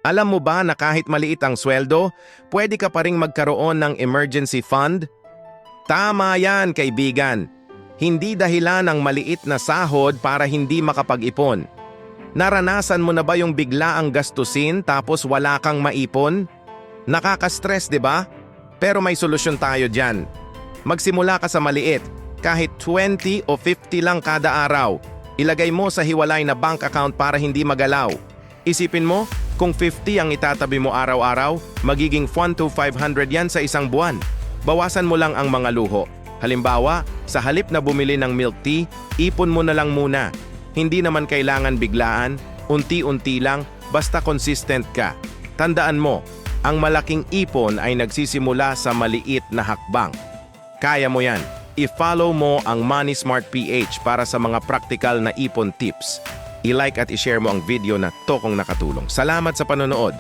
Alam mo ba na kahit maliit ang sweldo, pwede ka pa ring magkaroon ng emergency fund? Tama yan, kaibigan. Hindi dahilan ang maliit na sahod para hindi makapag-ipon. Naranasan mo na ba yung bigla ang gastusin tapos wala kang maipon? Nakaka-stress, di ba? Pero may solusyon tayo dyan. Magsimula ka sa maliit, kahit 20 o 50 lang kada araw. Ilagay mo sa hiwalay na bank account para hindi magalaw. Isipin mo, kung 50 ang itatabi mo araw-araw, magiging 1 to 500 yan sa isang buwan. Bawasan mo lang ang mga luho. Halimbawa, sa halip na bumili ng milk tea, ipon mo na lang muna. Hindi naman kailangan biglaan, unti-unti lang, basta consistent ka. Tandaan mo, ang malaking ipon ay nagsisimula sa maliit na hakbang. Kaya mo yan. I-follow mo ang Money Smart PH para sa mga practical na ipon tips. I-like at i-share mo ang video na to kung nakatulong. Salamat sa panonood.